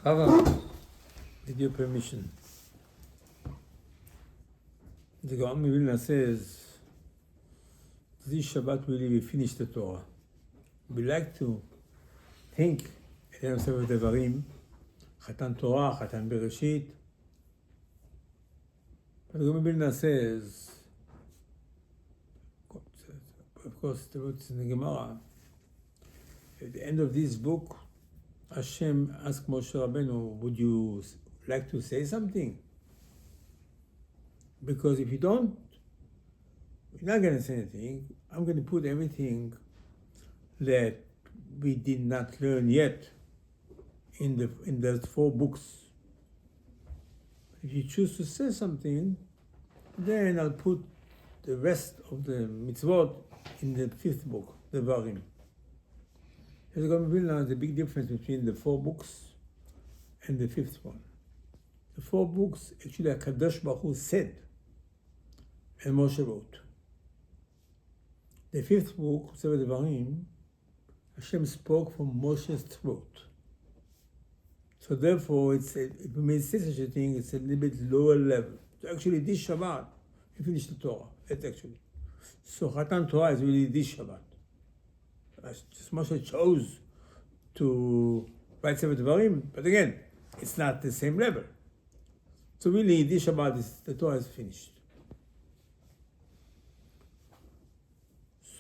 Chava, with your permission, the Gaon Vilna says, this Shabbat we finish the Torah. We like to think, Elenu Sefer Devarim, Chatan Torah, Chatan Bereshit. But the Gaon Vilna says, of course, the words in the Gemara, at the end of this book, Hashem asked Moshe Rabbeinu, would you like to say something? Because if you don't, you're not going to say anything. I'm going to put everything that we did not learn yet in the 4 books. If you choose to say something, then I'll put the rest of the mitzvot in the 5th book, the Devarim. There's going to be now the big difference between the 4 books and the 5th one. The 4 books, actually, Kadosh Baruch Hu said, and Moshe wrote. The 5th book, Sefer Devarim, Hashem spoke from Moshe's throat. So therefore, if we may say such a thing, it's a little bit lower level. So actually, this Shabbat, we finish the Torah. That's actually. So Chatan Torah is really this Shabbat. Just Moshe chose to write Sefer Devarim, but again, it's not the same level. So really, this Shabbat, the Torah is finished.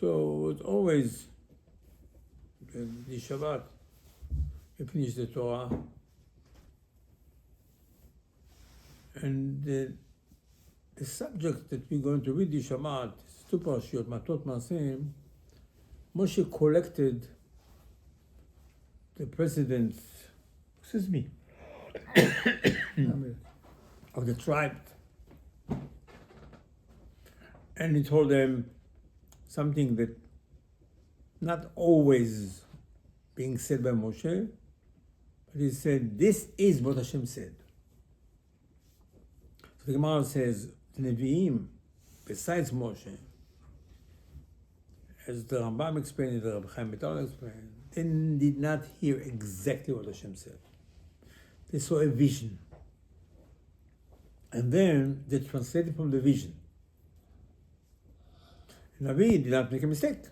So it's always this Shabbat, you finish the Torah, and the subject that we're going to read this Shabbat is 2 parashiyot, Matot-Massei. Moshe collected the presidents, of the tribe, and he told them something that not always being said by Moshe, but he said, this is what Hashem said. So the Gemara says, the Nevi'im, besides Moshe, as the Rambam explained, the Rabbi Aderet explained, they did not hear exactly what Hashem said. They saw a vision. And then they translated from the vision. And Navi did not make a mistake,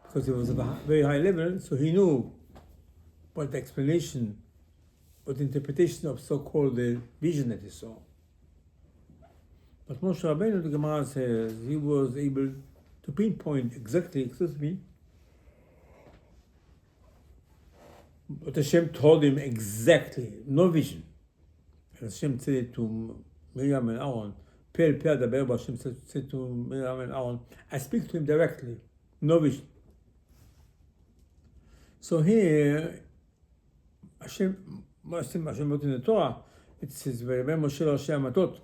because it was at a very high level, so he knew what the explanation, what the interpretation of so-called the vision that he saw. But Moshe Rabbeinu, the Gemara says, he was able to pinpoint exactly, what Hashem told him exactly, no vision. And Hashem said it to Miriam and Aaron, Hashem said to Miriam and Aaron, I speak to him directly, no vision. So here, Hashem wrote in the Torah, it says, Moshe Rashi Matot.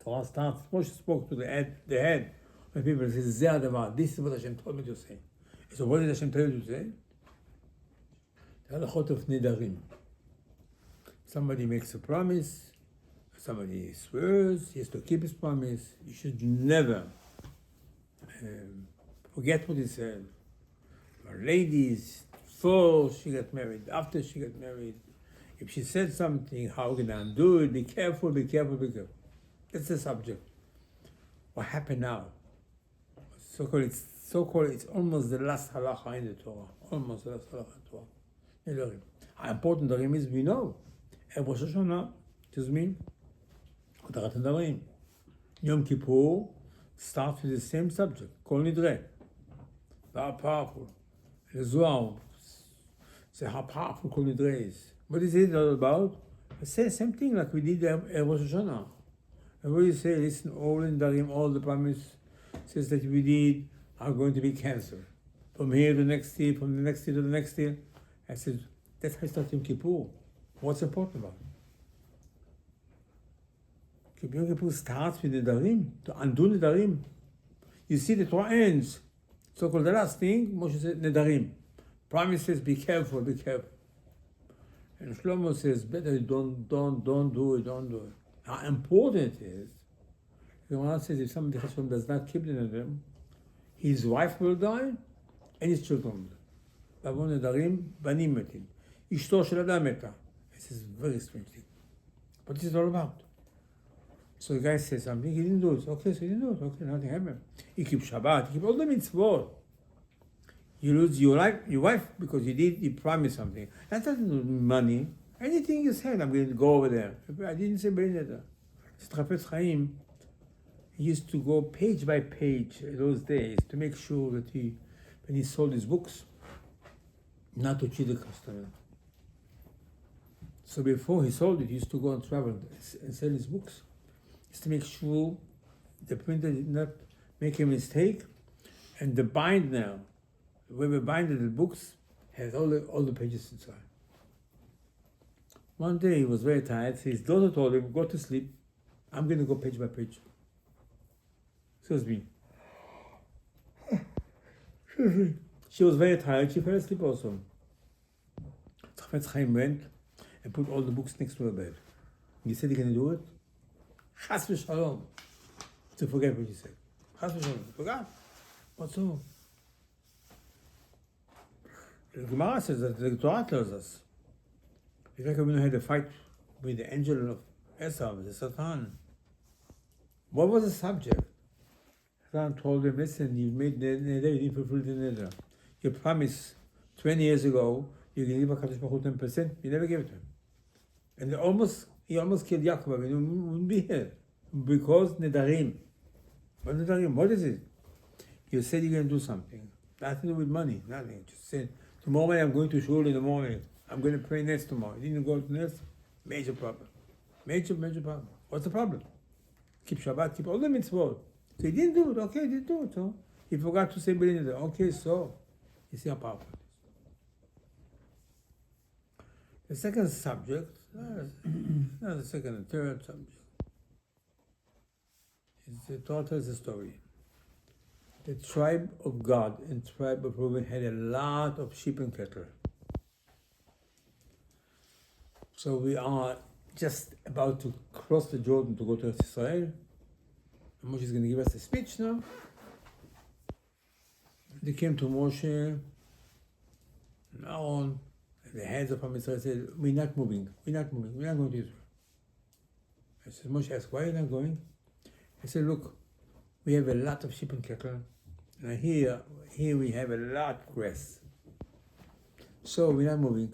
Torah starts, Moshe spoke to the head of people and says, this is what Hashem told me to say. So what did Hashem tell you to say? The halachot of Nedarim. Somebody makes a promise, somebody swears, he has to keep his promise. You should never forget what he said. For ladies, before she got married, after she got married, if she said something, how can I undo it? Be careful, be careful, be careful. That's the subject. What happened now? So-called, it's almost the last halacha in the Torah. Almost the last halacha in the Torah. How important the Darim is, we know. Rosh Hashanah, Hatarat Nedarim. Yom Kippur starts with the same subject, Kol Nidre. Very powerful. The Zohar say how powerful Kol Nidre is. What is it all about? I say the same thing like we did at Rosh Hashanah. Everybody say, listen, all in Darim, all the promise says that we did are going to be cancelled. From here to the next year, from the next year to the next year. I said, that's how I start Yom Kippur. What's important about it? Yom Kippur starts with the Darim, to undo the Darim. You see the Torah ends. So-called the last thing, Moshe said, Nedarim. Promise says, be careful, be careful. And Shlomo says, better don't do it. How important it is. The Gemara says, if somebody does not keep the Nedarim, his wife will die, and his children will die. בעוון נדרים, בנים מתים. אשתו של אדם מתה. This is a very strange thing. What is it all about? So the guy says something, he didn't do it. Okay, so he didn't do it. Okay, nothing happened. He keeps Shabbat, he keeps all the mitzvot. You lose your wife because you promised something. That doesn't mean money. Anything you said, I'm going to go over there. I didn't say Benedetta. Chafetz Chaim, he used to go page by page in those days to make sure that when he sold his books, not to cheat the customer. So before he sold it, he used to go and travel and sell his books. Just to make sure the printer did not make a mistake, and the binder, whoever binded the books, has all the pages inside. One day he was very tired, so his daughter told him, go to sleep, I'm going to go page by page. Excuse me. She was very tired, she fell asleep also. Chafetz Chaim went and put all the books next to her bed. He said he can do it. Chas v'shalom. To forget what he said. Chas v'shalom. Forgot. What's wrong? The Gemara says that the Torah tells us. Yaakov Avinu had a fight with the angel of Esav, the Satan. What was the subject? Satan told him, listen, you've made the neder, you didn't fulfill the neder. You promised 20 years ago you can give a Kadosh Baruch Hu 10%, you never gave it to him. And he almost killed Yaakov Avinu, he wouldn't be here. Because nedarim. What nedarim? What is it? You said you're going to do something. Nothing to do with money, nothing. Just said, tomorrow I'm going to shul in the morning. I'm going to pray next tomorrow. You didn't go to next? Major problem. Major problem. What's the problem? Keep Shabbat, keep all the mitzvot. So he didn't do it. Okay, he didn't do it. So he forgot to say B'nai Neder. Okay, so you see how powerful it is. The second subject, not the second and third subject. The Torah tells the story. The tribe of God and tribe of Reuben had a lot of sheep and cattle. So we are just about to cross the Jordan to go to Israel. And Moshe is going to give us a speech now. They came to Moshe, and Aaron, and the heads of Israel said, we're not moving, we're not going to Israel. I said, Moshe asked, why are you not going? I said, look, we have a lot of sheep and cattle, and here we have a lot of grass. So we're not moving.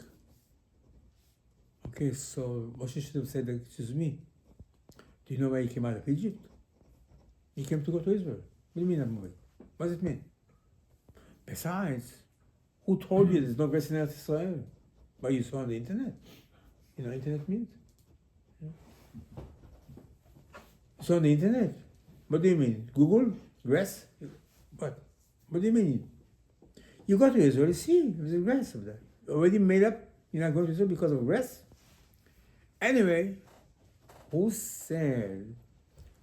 Okay, so Moshe should have said, excuse me, do you know why he came out of Egypt? He came to go to Israel. What do you mean not moving? What does it mean? Besides, who told you there's no grass in Eretz Israel? But you saw on the internet. You know what internet means? Yeah. So on the internet. What do you mean? Google? Grass? What? What do you mean? You go to Israel, you see, there's a grass of that. Already made up, you're not going to Israel because of grass? Anyway, who said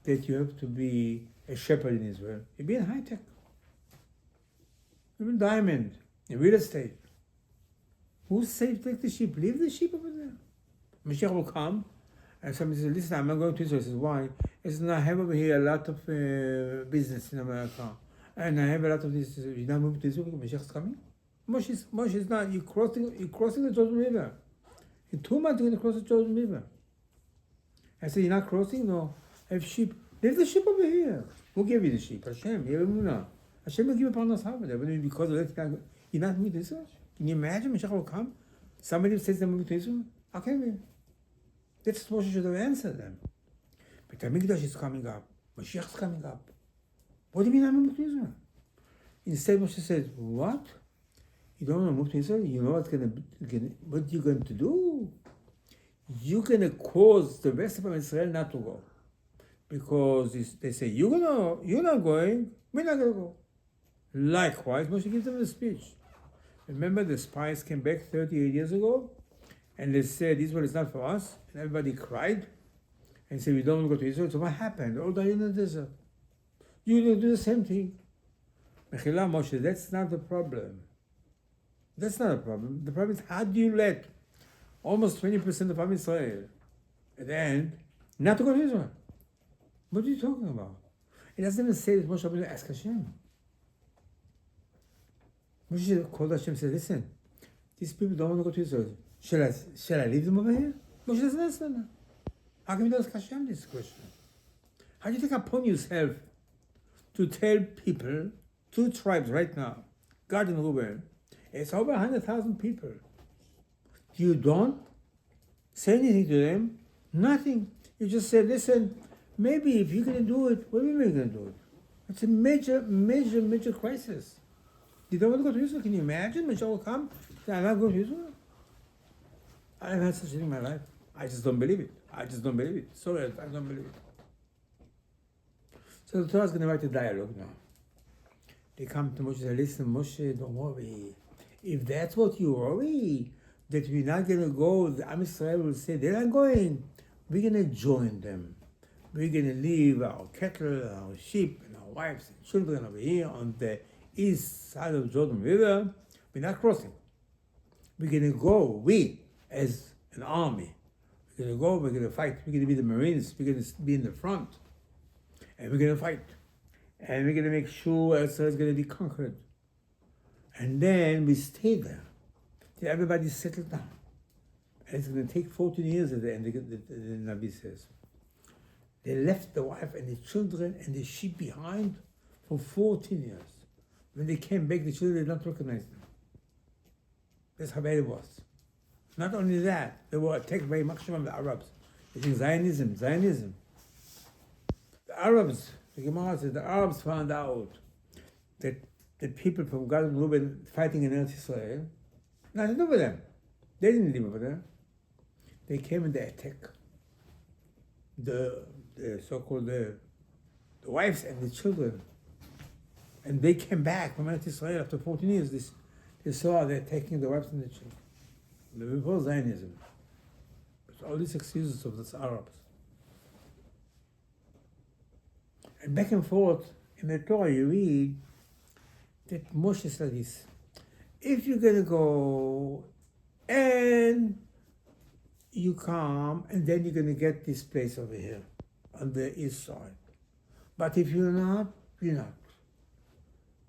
that you have to be a shepherd in Israel? You be in high tech. You be in diamond, in real estate. Who said take the sheep? Leave the sheep over there. Mashiach will come, and somebody says, listen, I'm not going to Israel. He says, why? He says, no, I have over here a lot of business in America. And I have a lot of this. You're not moving to Israel because Mashiach is coming? Moshe is not. You're crossing the Jordan River. In 2 months, you're going to cross the Jordan River. I said, you're not crossing? No. I have sheep. Leave the sheep over here. Who gave you the sheep? Hashem. Hashem will give you parnasah over there. But because of that, you're not moving to Israel? Can you imagine Mashiach will come? Somebody says they're moving to Israel? Okay, that's what Moshe should have answered them. But the Mikdash is coming up. Mashiach is coming up. What do you mean I'm moving to Israel? Instead, Moshe said, what? You don't want to move to Israel? You know what you're going to do? You're going to cause the rest of Israel not to go. Because they say, you're not going, we're not going to go. Likewise, Moshe gives them the speech. Remember the spies came back 38 years ago? And they said, Israel is not for us. And everybody cried and said, we don't want to go to Israel. So what happened? All died in the desert. You're going to do the same thing. Mechila, Moshe, that's not the problem. That's not a problem. The problem is, how do you let almost 20% of Am Israel at the end not to go to Israel? What are you talking about? It doesn't even say that Moshe Rabbeinu asked Hashem. Moshe called Hashem and said, listen, These people don't want to go to Israel. Shall I leave them over here? Moshe doesn't answer that. How can you ask Hashem this question? How do you take upon yourself to tell people, 2 tribes right now, Gad and Reuben, it's over 100,000 people. You don't say anything to them, nothing. You just say, listen, maybe if you're going to do it, what are you going to do it? It's a major crisis. You don't want to go to Israel. Can you imagine? Mashiach will come. I'm not going to Israel. I haven't had such a thing in my life. I just don't believe it. Sorry, I don't believe it. So the Torah is going to write a dialogue now. They come to Moshe and say, listen, Moshe, don't worry. If that's what you worry, that we're not going to go, the Am Yisrael will say, they're not going. We're going to join them. We're going to leave our cattle, our sheep, and our wives and children over here on the east side of Jordan River. We're not crossing. We're going to go, we, as an army. We're going to go, we're going to fight. We're going to be the Marines. We're going to be in the front. And we're going to fight. And we're going to make sure Israel is going to be conquered. And then we stay there till everybody's settled down. And it's going to take 14 years at the end, the Nabi says. They left the wife and the children and the sheep behind for 14 years. When they came back, the children did not recognize them. That's how bad it was. Not only that, they were attacked by maximum the Arabs. They think Zionism. The Arabs, the Gemara says, the Arabs found out that the people from Gad and Reuben fighting in Eretz Israel, nothing to do with them. They didn't live over there. They came and they attacked the so-called the wives and the children. And they came back from Eretz Israel after 14 years. They saw they're taking the wives and the children. Before Zionism. But all these excuses of the Arabs. And back and forth in the Torah you read that Moshe said this. If you're going to go and you come and then you're going to get this place over here on the east side. But if you're not, you're not.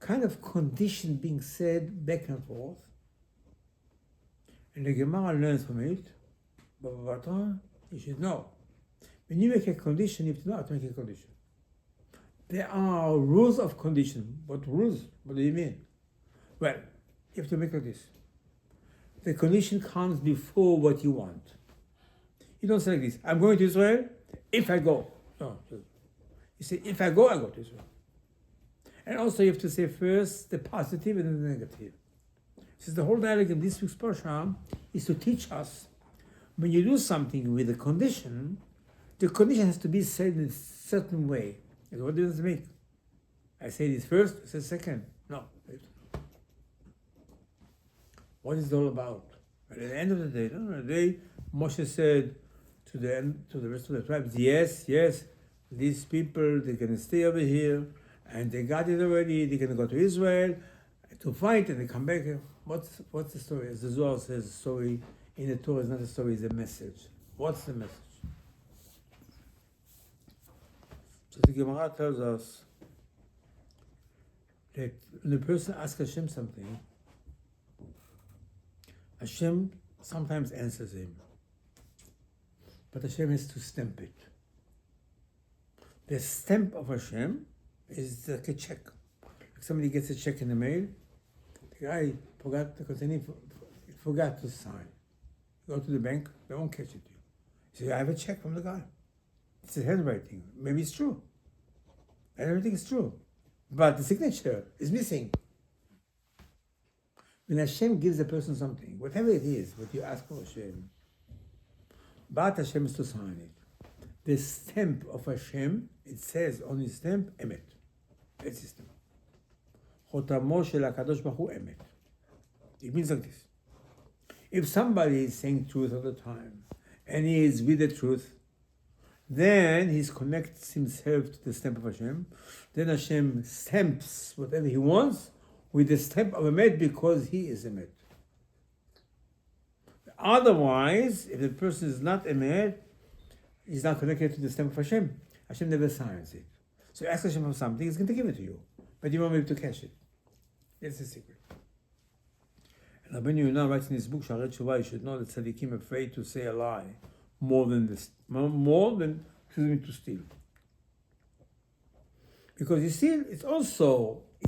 Kind of condition being said back and forth. And the Gemara learns from it, but you should know. When you make a condition, you have to know how to make a condition. There are rules of condition. What rules? What do you mean? Well, you have to make like this. The condition comes before what you want. You don't say like this, I'm going to Israel if I go. No. You say, if I go to Israel. And also you have to say first the positive and then the negative. Since the whole dialogue in this week's Parsha is to teach us, when you do something with a condition, the condition has to be said in a certain way. And what does it make? I say this first, I say second. No. What is it all about? But at the end of the day, Moshe said to the rest of the tribes, yes, these people, they're going to stay over here, and they got it already, they're going to go to Israel to fight, and they come back. What's the story? As the Zohar says, the story in the Torah is not a story, it's a message. What's the message? So the Gemara tells us that when a person asks Hashem something, Hashem sometimes answers him. But Hashem has to stamp it. The stamp of Hashem is like a check. Like somebody gets a check in the mail, the guy forgot to sign. You go to the bank, they won't catch it. You say, I have a check from the guy. It's his handwriting. Maybe it's true. And everything is true. But the signature is missing. When Hashem gives a person something, whatever it is, what you ask for Hashem, but Hashem is to sign it. The stamp of Hashem, it says on his stamp, Emet. That's his stamp. Chotamo shel HaKadosh Baruch Hu Emet. It means like this. If somebody is saying truth all the time, and he is with the truth, then he connects himself to the stamp of Hashem. Then Hashem stamps whatever he wants with the stamp of Emet because he is Emet. Otherwise, if the person is not Emet, he's not connected to the stamp of Hashem. Hashem never signs it. So you ask Hashem for something, he's going to give it to you. But you won't be able to catch it. That's the secret. Rabbi Yonah writes in his book, Sharet Shuvah, you should know that tzaddikim are afraid to say a lie more than to steal. Because you steal, it's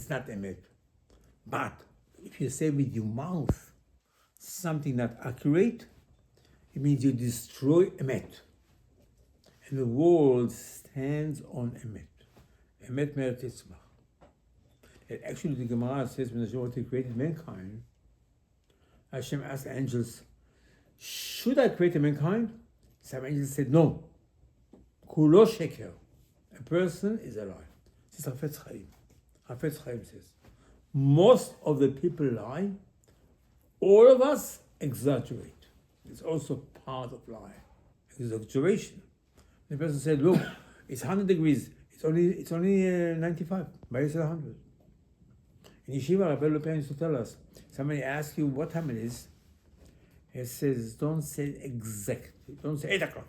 not emet. But if you say with your mouth something not accurate, it means you destroy emet. And the world stands on emet. Emet me'eretz yitzmach. And actually, the Gemara says when Hashem created mankind, Hashem asked the angels, should I create a mankind? Some angels said, no. Kulo sheker. A person is a lie. This is Hafetz Chaim. Hafetz Chaim says, most of the people lie. All of us exaggerate. It's also part of lie. Exaggeration. The person said, look, it's 100 degrees. It's only 95. Why is it 100? In Yeshiva, Rabbi Aderet used to tell us, somebody asks you what time it is, he says, don't say exactly. Don't say 8 o'clock.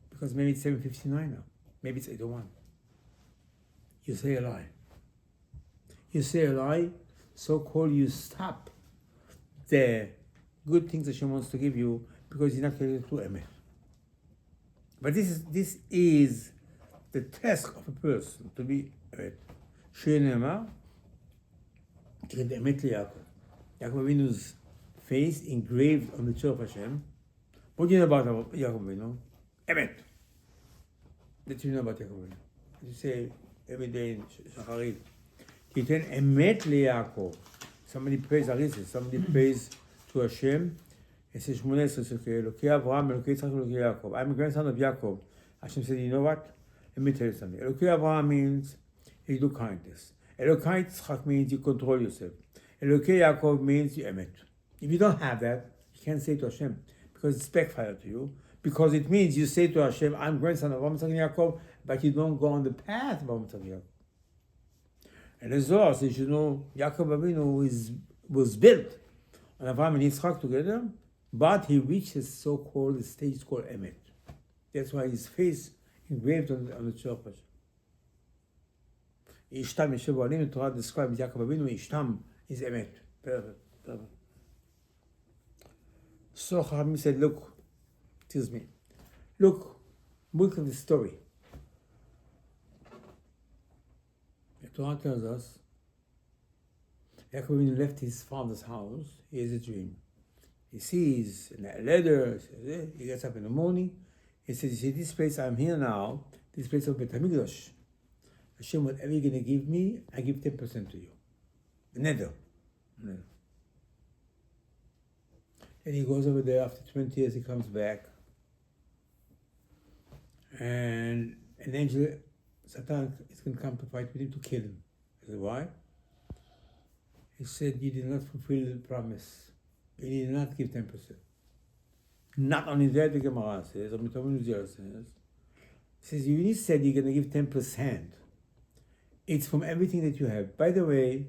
Because maybe it's 7:59 now. Maybe it's 8:01. You say a lie. You say a lie, so-called you stop the good things Hashem wants to give you because you're not connected to Emet. But this is the task of a person to be Emet. She'enema, to get the Emet liYaakov. Yaakov Avinu's face engraved on the chair of Hashem. What do you know about Yaakov Avinu? Emet. That you know about Yaakov Avinu. You say every day in Shacharit. Titan Emet liYaakov. Somebody prays Arisis. Somebody prays to Hashem. It says, Elokei Avraham, Elokei Yitzchak, Elokei Yaakov. I'm a grandson of Yaakov. Hashem said, you know what? Let me tell you something. Elokei Avraham means you do kindness. Elokei Yitzchak means you control yourself. Elokei Yaakov means you emet. If you don't have that, you can't say to Hashem because it's backfire to you. Because it means you say to Hashem, I'm grandson of Avraham and Yaakov, but you don't go on the path of Avraham and Yaakov. And the Zohar says, you know, Yaakov Avinu was built on Avraham and Yitzchak together, but he reached a so-called stage called Emet. That's why his face engraved on the chair of Hashem. Ishtam Yeshev Ohalim, the Torah describes Yaakov Avinu, Ishtam is Emet. Perfect. So Chachamim said, look at the story. The Torah tells us, Yaakov Avinu left his father's house, he has a dream. He sees a ladder, he gets up in the morning, he says, you see, this place I'm here now, this place of Bet HaMikdash, Hashem, whatever you're going to give me, I give 10% to you. Nether. And he goes over there, after 20 years he comes back, and an angel, Satan, is going to come to fight with him to kill him. I said, why? He said, you did not fulfill the promise. You did not give 10%. Not only that, the Gemara says, or Matot-Massei says, you said you're going to give 10%. It's from everything that you have. By the way,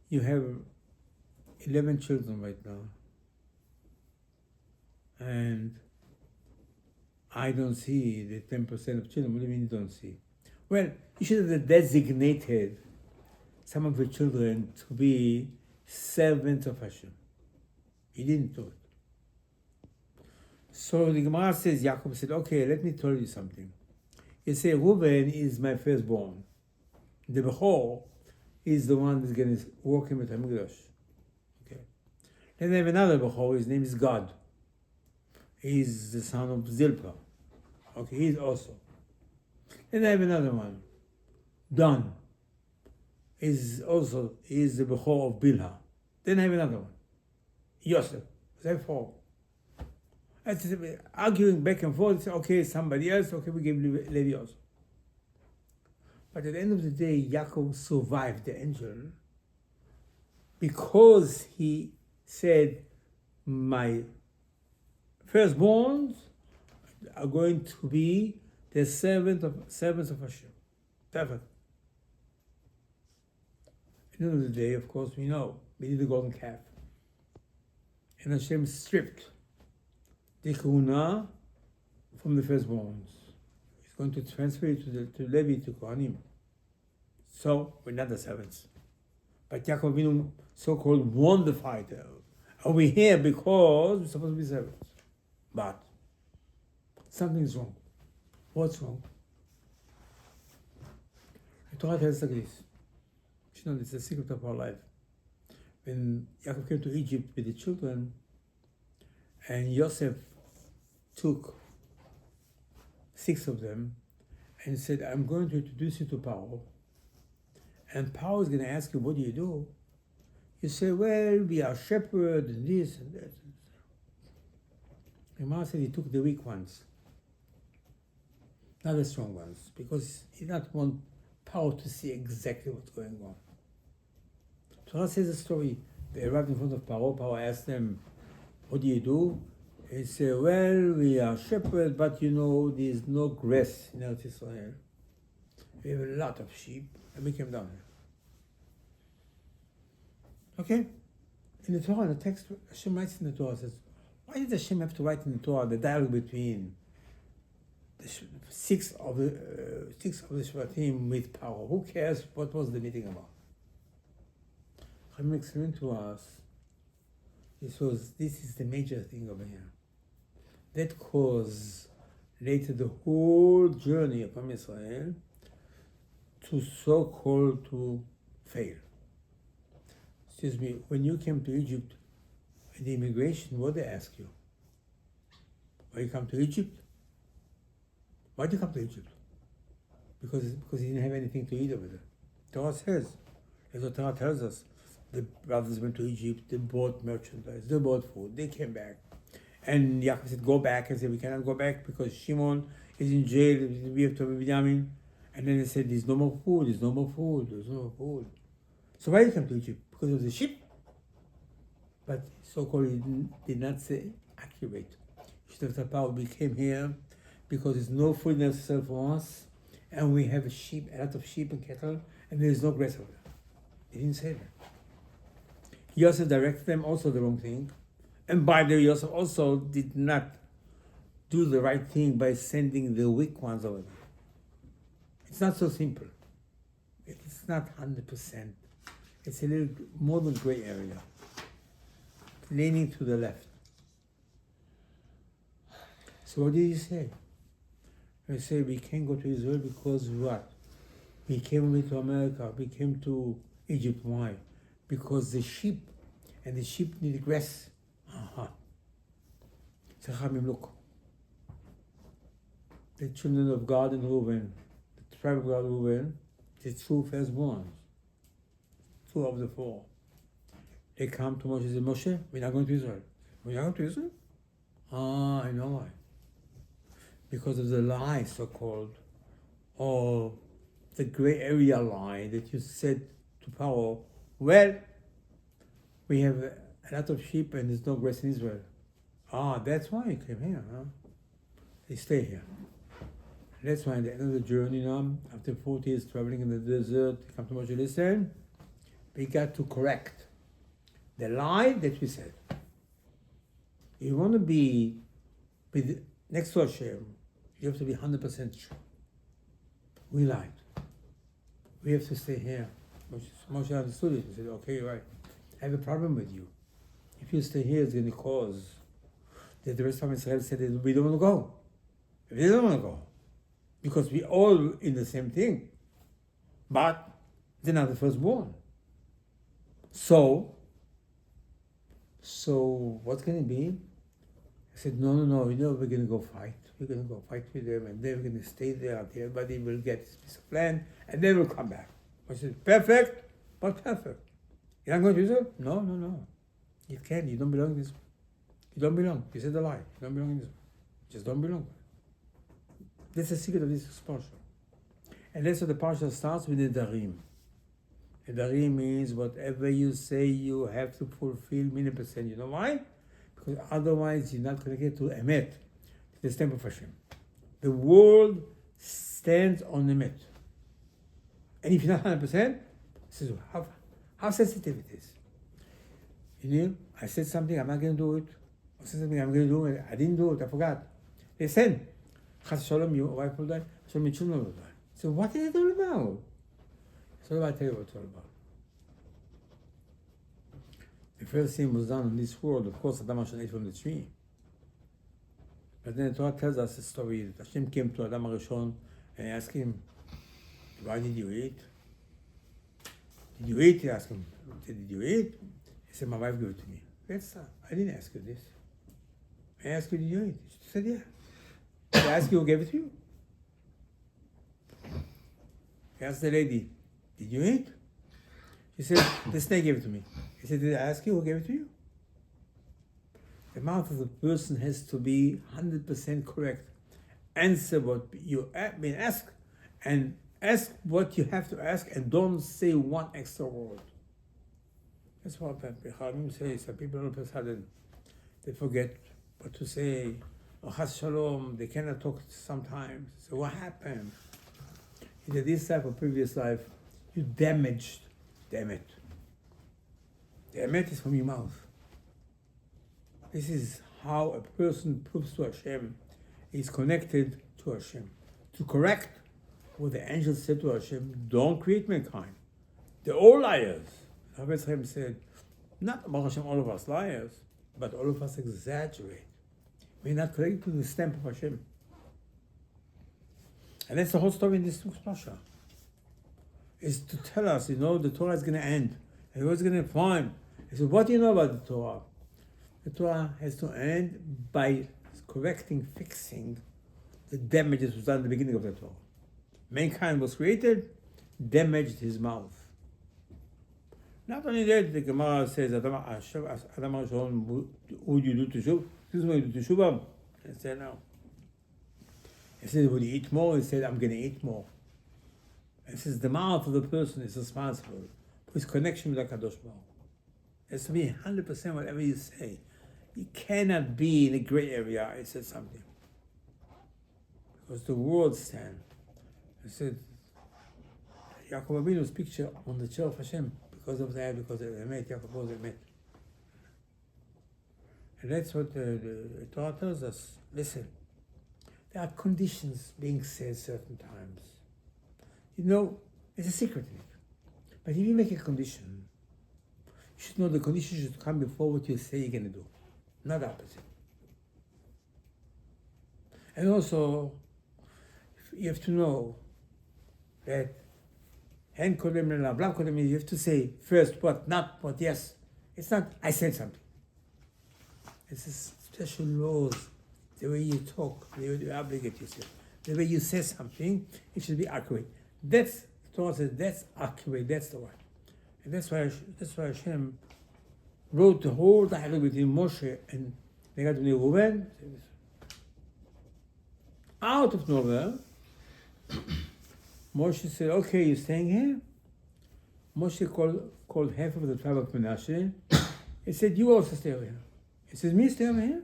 you have 11 children right now. And I don't see the 10% of children. What do you mean you don't see? Well, you should have designated some of the children to be servants of Hashem. He didn't do it. So the Gemara says, Yaakov said, okay, let me tell you something. He said, Reuben is my firstborn. The Bechor is the one that's going to work in Bet HaMikdash. Okay. Then I have another Bechor, his name is God. He's the son of Zilpah. Okay, he's also. Then I have another one, Dan. He's the Bechor of Bilhah. Then I have another one, Yosef. I have 4. Arguing back and forth, okay, somebody else, okay, we give Levi also. But at the end of the day, Yaakov survived the angel because he said, my firstborns are going to be the servants of Hashem. Perfect. At the end of the day, of course, we know, we did the golden calf. And Hashem stripped the Kahuna from the firstborns. He's going to transfer it to Levi, to Kohanim. So, we're not the servants. But Yaakov Avinu so-called won the fight. Are we here because we're supposed to be servants? But something's wrong. What's wrong? The Torah tells like this. You know, it's the secret of our life. When Yaakov came to Egypt with the children, and Yosef took 6 of them and said, I'm going to introduce you to Paro. And Paro is going to ask you, what do? You say, well, we are shepherd and this and that. And Mama said he took the weak ones, not the strong ones, because he did not want Paro to see exactly what's going on. Torah says a story. They arrived in front of Paro. Paro asked them, what do? He said, well, we are shepherds, but you know, there's no grass in Eretz Israel. We have a lot of sheep, and we came down here. Okay? In the Torah, in the text, Hashem writes in the Torah, says, why did Hashem have to write in the Torah the dialogue between the 6 of the Shvatim with Paro? Who cares what was the meeting about? Hashem explained to us, this is the major thing over here. That caused later the whole journey of Am Israel to so-called to fail. Excuse me, when you came to Egypt, in the immigration, what did they ask you? Why you come to Egypt? Why did you come to Egypt? Because you didn't have anything to eat over there. Torah says, as the Torah tells us, the brothers went to Egypt, they bought merchandise, they bought food, they came back. And Yaakov said, go back. And said, we cannot go back because Shimon is in jail, we have to be Binyamin. And then they said, there's no more food, there's no more food, there's no more food. So why did you come to Egypt? Because of the sheep? But so-called he did not say accurate. We came here because there's no food in Israel for us, and we have a lot of sheep and cattle, and there's no grass over there. He didn't say that. He also directed them also the wrong thing. And by the way, he also did not do the right thing by sending the weak ones over there. It's not so simple. It's not 100%. It's a little more than gray area, leaning to the left. So what did he say? He said, we can't go to Israel because what? We came only to America. We came to Egypt. Why? Because the sheep need grass. Look. The children of God and Reuben, the tribe of God and Reuben, the 2 firstborns, 2 of the 4. They come to Moshe and say, Moshe, we're not going to Israel. We're not going to Israel? I know why. Because of the lie, so-called, or the gray area lie that you said to Paro, well, we have a lot of sheep and there's no grass in Israel. That's why you came here, huh? They stay here. That's why at the end of the journey now, after 40 years traveling in the desert, they come to Moshe, listen, we got to correct the lie that we said. You want to be next to Hashem, you have to be 100% sure. We lied. We have to stay here. Moshe understood it. He said, okay, you're right. I have a problem with you. If you stay here, it's going to cause that the rest of Israel said that we don't want to go. We don't want to go. Because we all in the same thing. But they're not the firstborn. So what's going to be? I said, no, we're going to go fight. We're going to go fight with them, and then we're going to stay there until everybody will get this piece of land, and then we'll come back. I said, perfect, but perfect. You're not going to Israel? No. You can't. You don't belong in Israel. You don't belong. You said a lie. You don't belong in Israel. You just don't belong. That's the secret of this parsha. And that's what the parsha starts with the darim. The darim means whatever you say, you have to fulfill 1,000,000%. You know why? Because otherwise you're not connected to Emet, to the stamp of Hashem. The world stands on Emet. And if you're not 100%, this is how sensitive it is. You know, I said something, I'm not going to do it. I said something, I'm going to do it. I didn't do it, I forgot. Listen, Chas Shalom, your wife will die. Shalom, your children will die. So what is it all about? So I'll tell you what it's all about. The first thing was done in this world, of course, Adam Hashem ate from the tree. But then the Torah tells us a story that Hashem came to Adam Rishon and asked him, why did you eat? Did you eat? He asked him, did you eat? He said, my wife gave it to me. I didn't ask you this. I asked you, did you eat? She said, yeah. I asked you who gave it to you. He asked the lady, did you eat? She said, the snake gave it to me. He said, did I ask you who gave it to you? The mouth of the person has to be 100% correct. Answer what you have been asked and ask what you have to ask and don't say one extra word. That's what the Chachamim say. Some people all of a sudden, they forget what to say. Or Chas Shalom, they cannot talk sometimes. So what happened? In this type of previous life, you damaged the Emet. The Emet is from your mouth. This is how a person proves to Hashem is connected to Hashem. To correct what the angel said to Hashem, don't create mankind. They're all liars. Rabbi Aderet said, not about Hashem, all of us liars, but all of us exaggerate. We're not connected to the stamp of Hashem. And that's the whole story in this week's Pasha. Is to tell us, the Torah is going to end. And what's going to find? He said, what do you know about the Torah? The Torah has to end by correcting, fixing the damages was done at the beginning of the Torah. Mankind was created, damaged his mouth. Not only that, the Gemara says, Adam Rishon, would you do teshuvah? Excuse me, do teshuvah? I said, no. He said, would you eat more? He said, I'm going to eat more. He says, the mouth of the person is responsible for his connection with the Kadosh Baruch Hu. It has to be 100% whatever you say. You cannot be in a gray area. I said something. Because the world stand. I said, Yaakov Avinu's picture on the chair of Hashem, because of that, because of Emet, Yaakov was Emet. And that's what the Torah tells us. Listen, there are conditions being said certain times. It's a secret in it. But if you make a condition, you should know the condition should come before what you say you're going to do, not the opposite. And also, you have to know that hen kodem la blah kodem, you have to say first what, not what, yes. It's not, I said something. It's a special laws, the way you talk, the way you obligate yourself, the way you say something, it should be accurate. That's, the Torah says, that's accurate, that's the one. And that's why Hashem wrote the whole dialogue between Moshe and Reuben. Out of nowhere, Moshe said, okay, you're staying here? Moshe called half of the tribe of Menashe. He said, you also stay over here. He says, me stay over here?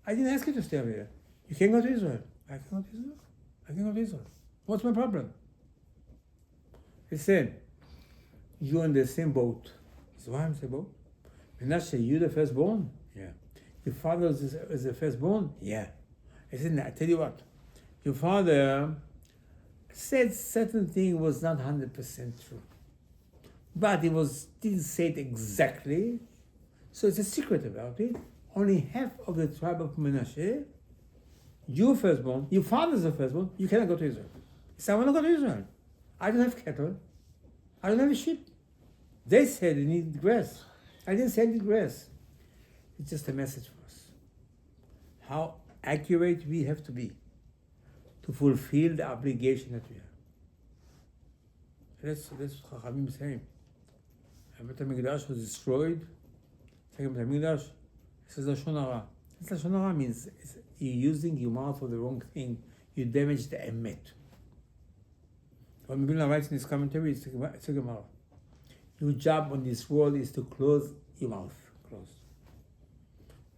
I didn't ask you to stay over here. You can't go to Israel. I can go to Israel. I can go to Israel. What's my problem? He said, you're in the same boat. He said, why am I in the same boat? Menashe, you the firstborn? Yeah. Your father is the firstborn? Yeah. He said, I tell you what, your father said certain thing was not 100% true. But he didn't say it exactly. So it's a secret about it. Only half of the tribe of Menashe, you firstborn, your father's the firstborn, you cannot go to Israel. He said, I want to go to Israel. I don't have cattle. I don't have a sheep. They said they need grass. I didn't say I need grass. It's just a message for us. How accurate we have to be to fulfill the obligation that we have. That's what Chachamim is saying. Matot-Massei was destroyed. Second Matot-Massei, it says Lashon Hara. Lashon Hara means you're using your mouth for the wrong thing. You damage the Emet. What Mibila writes in his commentary, it's a Gemara. Your job on this world is to close your mouth. Close.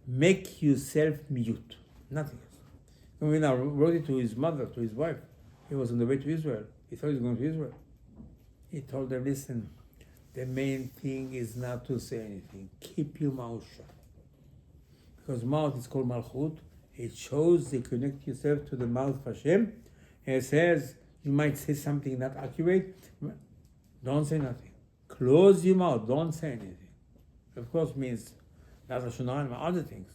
Make yourself mute. Nothing else. When we wrote it to his mother, to his wife, he was on the way to Israel. He thought he was going to Israel. He told them, listen, the main thing is not to say anything. Keep your mouth shut. Because mouth is called Malchut. It shows you connect yourself to the mouth of Hashem. And it says, you might say something not accurate. Don't say nothing. Close your mouth. Don't say anything. of course means not Lashon Hara and other things.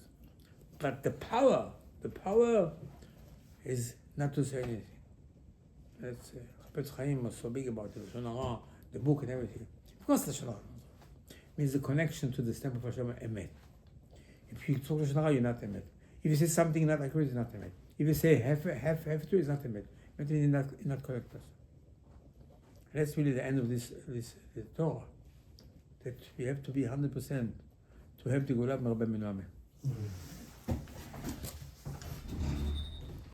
But the power is not to say anything. That's Chafetz Chaim was so big about it, Lashon Hara, the book and everything. Of course Lashon Hara means the connection to the stamp of Hashem, Emet. If you talk Lashon Hara, you're not Emet. If you say something not accurate, it's not Emet. If you say half true, it's not Emet. It means you're not correct person. That's really the end of this Torah. That we have to be 100% to have the Geulah Rabbi Aderet.